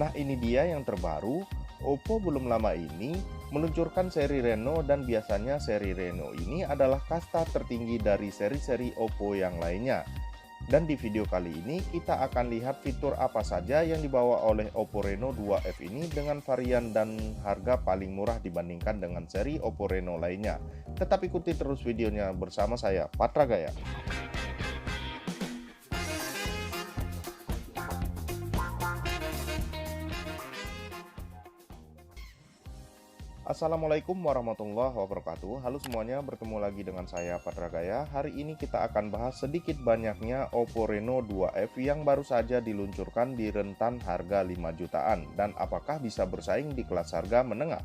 Nah, ini dia yang terbaru. Oppo belum lama ini meluncurkan seri Reno, dan biasanya seri Reno ini adalah kasta tertinggi dari seri-seri Oppo yang lainnya. Dan di video kali ini kita akan lihat fitur apa saja yang dibawa oleh Oppo Reno 2F ini dengan varian dan harga paling murah dibandingkan dengan seri Oppo Reno lainnya. Tetap ikuti terus videonya bersama saya, Patra Gaya. Assalamualaikum warahmatullahi wabarakatuh. Halo semuanya, bertemu lagi dengan saya Patra Gaya. Hari ini kita akan bahas sedikit banyaknya Oppo Reno 2F yang baru saja diluncurkan di rentan harga 5 jutaan dan apakah bisa bersaing di kelas harga menengah.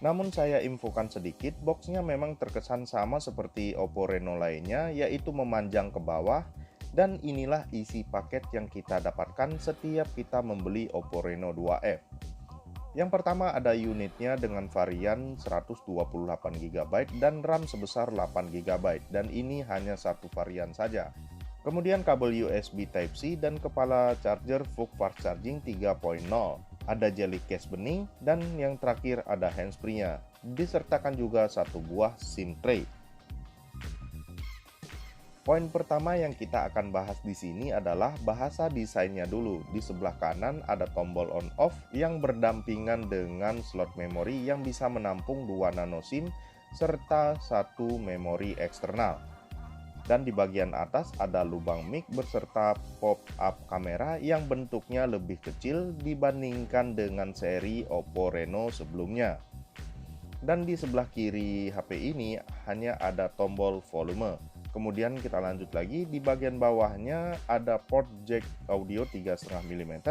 Namun saya infokan sedikit, boxnya memang terkesan sama seperti Oppo Reno lainnya, yaitu memanjang ke bawah, dan inilah isi paket yang kita dapatkan setiap kita membeli Oppo Reno 2F. Yang pertama ada unitnya dengan varian 128GB dan RAM sebesar 8GB, dan ini hanya satu varian saja. Kemudian kabel USB Type-C dan kepala charger VOOC Fast Charging 3.0. Ada jelly case bening, dan yang terakhir ada handsfree-nya. Disertakan juga satu buah SIM tray. Poin pertama yang kita akan bahas di sini adalah bahasa desainnya dulu. Di sebelah kanan ada tombol on off yang berdampingan dengan slot memori yang bisa menampung 2 nano SIM serta satu memori eksternal. Dan di bagian atas ada lubang mic beserta pop-up kamera yang bentuknya lebih kecil dibandingkan dengan seri Oppo Reno sebelumnya. Dan di sebelah kiri HP ini hanya ada tombol volume. Kemudian kita lanjut lagi, di bagian bawahnya ada port jack audio 3,5 mm,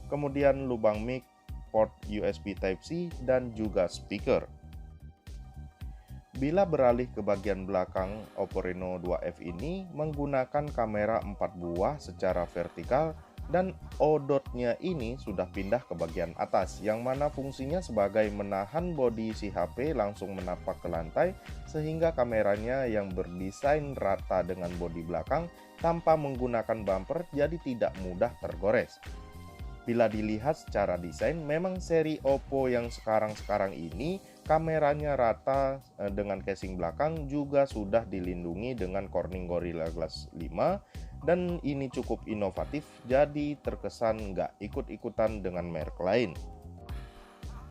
kemudian lubang mic, port USB Type-C, dan juga speaker. Bila beralih ke bagian belakang, Oppo Reno 2F ini menggunakan kamera 4 buah secara vertikal, dan ODOT-nya ini sudah pindah ke bagian atas, yang mana fungsinya sebagai menahan bodi si HP langsung menapak ke lantai, sehingga kameranya yang berdesain rata dengan bodi belakang tanpa menggunakan bumper jadi tidak mudah tergores. Bila dilihat secara desain, memang seri Oppo yang sekarang ini kameranya rata dengan casing belakang juga sudah dilindungi dengan Corning Gorilla Glass 5, dan ini cukup inovatif, jadi terkesan nggak ikut-ikutan dengan merek lain.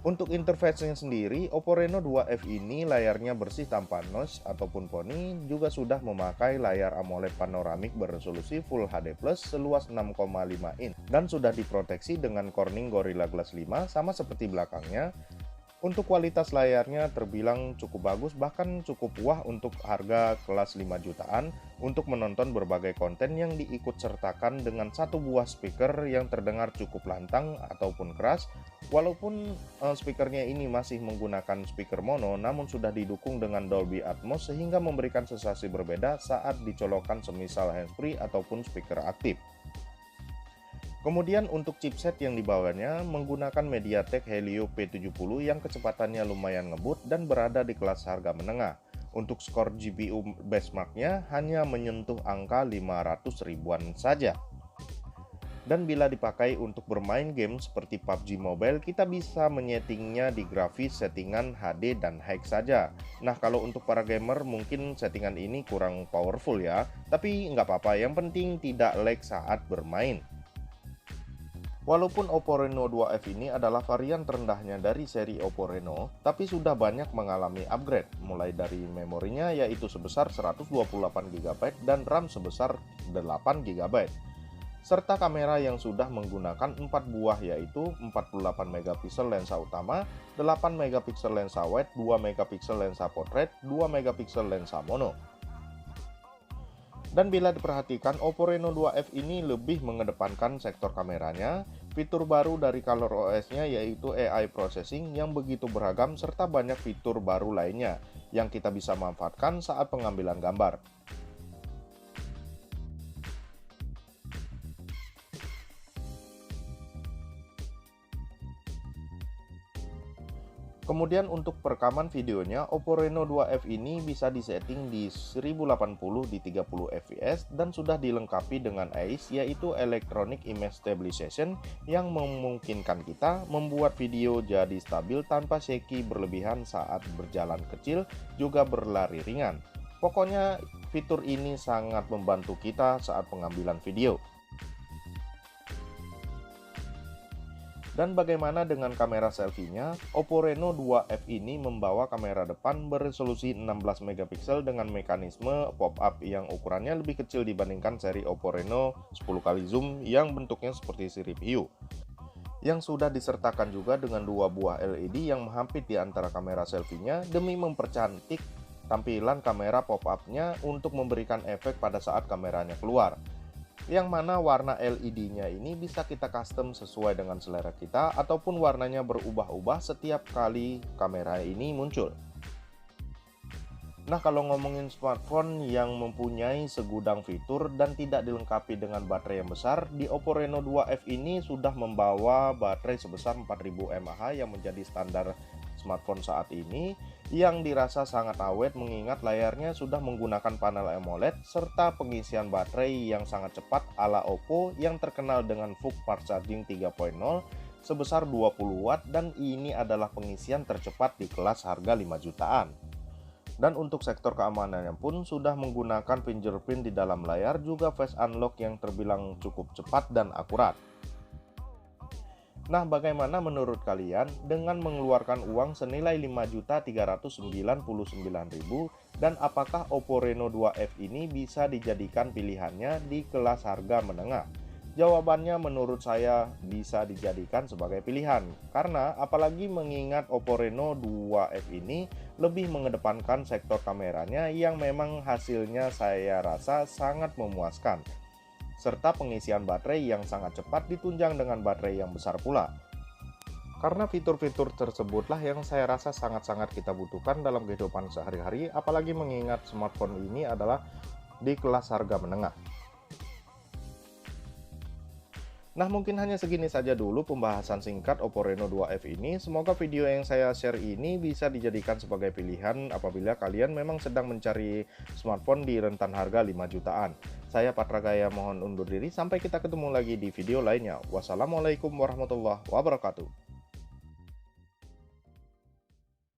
Untuk interface-nya sendiri, Oppo Reno 2F ini layarnya bersih tanpa notch ataupun poni, juga sudah memakai layar AMOLED panoramik beresolusi Full HD Plus seluas 6,5 in dan sudah diproteksi dengan Corning Gorilla Glass 5 sama seperti belakangnya. Untuk kualitas layarnya terbilang cukup bagus, bahkan cukup wah untuk harga kelas 5 jutaan untuk menonton berbagai konten yang diikut sertakan dengan satu buah speaker yang terdengar cukup lantang ataupun keras. Walaupun speakernya ini masih menggunakan speaker mono, namun sudah didukung dengan Dolby Atmos sehingga memberikan sensasi berbeda saat dicolokkan semisal handsfree ataupun speaker aktif. Kemudian untuk chipset yang dibawanya menggunakan MediaTek Helio P70 yang kecepatannya lumayan ngebut dan berada di kelas harga menengah. Untuk skor GPU benchmarknya hanya menyentuh angka 500 ribuan saja. Dan bila dipakai untuk bermain game seperti PUBG Mobile, kita bisa menyetingnya di grafis settingan HD dan high saja. Nah, kalau untuk para gamer mungkin settingan ini kurang powerful ya, tapi nggak apa-apa, yang penting tidak lag saat bermain. Walaupun Oppo Reno 2F ini adalah varian terendahnya dari seri Oppo Reno, tapi sudah banyak mengalami upgrade, mulai dari memorinya yaitu sebesar 128GB dan RAM sebesar 8GB. Serta kamera yang sudah menggunakan 4 buah yaitu 48MP lensa utama, 8MP lensa wide, 2MP lensa portrait, 2MP lensa mono. Dan bila diperhatikan, Oppo Reno 2F ini lebih mengedepankan sektor kameranya. Fitur baru dari ColorOS-nya yaitu AI Processing yang begitu beragam serta banyak fitur baru lainnya yang kita bisa manfaatkan saat pengambilan gambar. Kemudian untuk perekaman videonya, Oppo Reno 2F ini bisa disetting di 1080 di 30 fps dan sudah dilengkapi dengan EIS, yaitu Electronic Image Stabilization, yang memungkinkan kita membuat video jadi stabil tanpa shaky berlebihan saat berjalan kecil juga berlari ringan. Pokoknya fitur ini sangat membantu kita saat pengambilan video. Dan bagaimana dengan kamera selfie-nya? Oppo Reno 2F ini membawa kamera depan beresolusi 16 megapiksel dengan mekanisme pop-up yang ukurannya lebih kecil dibandingkan seri Oppo Reno 10 kali zoom yang bentuknya seperti sirip hiu. Yang sudah disertakan juga dengan dua buah LED yang menghampit di antara kamera selfie-nya demi mempercantik tampilan kamera pop-up-nya untuk memberikan efek pada saat kameranya keluar. Yang mana warna LED-nya ini bisa kita custom sesuai dengan selera kita ataupun warnanya berubah-ubah setiap kali kamera ini muncul. Nah, kalau ngomongin smartphone yang mempunyai segudang fitur dan tidak dilengkapi dengan baterai yang besar, di Oppo Reno 2F ini sudah membawa baterai sebesar 4000 mAh yang menjadi standar smartphone saat ini, yang dirasa sangat awet mengingat layarnya sudah menggunakan panel AMOLED serta pengisian baterai yang sangat cepat ala Oppo yang terkenal dengan VOOC Fast Charging 3.0 sebesar 20 watt, dan ini adalah pengisian tercepat di kelas harga 5 jutaan. Dan untuk sektor keamanannya pun sudah menggunakan fingerprint di dalam layar, juga face unlock yang terbilang cukup cepat dan akurat. Nah, bagaimana menurut kalian dengan mengeluarkan uang senilai 5.399.000 dan apakah Oppo Reno 2F ini bisa dijadikan pilihannya di kelas harga menengah? Jawabannya menurut saya bisa dijadikan sebagai pilihan, karena apalagi mengingat Oppo Reno 2F ini lebih mengedepankan sektor kameranya yang memang hasilnya saya rasa sangat memuaskan, serta pengisian baterai yang sangat cepat ditunjang dengan baterai yang besar pula. Karena fitur-fitur tersebutlah yang saya rasa sangat-sangat kita butuhkan dalam kehidupan sehari-hari, apalagi mengingat smartphone ini adalah di kelas harga menengah. Nah, mungkin hanya segini saja dulu pembahasan singkat Oppo Reno 2F ini. Semoga video yang saya share ini bisa dijadikan sebagai pilihan apabila kalian memang sedang mencari smartphone di rentan harga 5 jutaan. Saya Patra Gaya mohon undur diri, sampai kita ketemu lagi di video lainnya. Wassalamualaikum warahmatullahi wabarakatuh.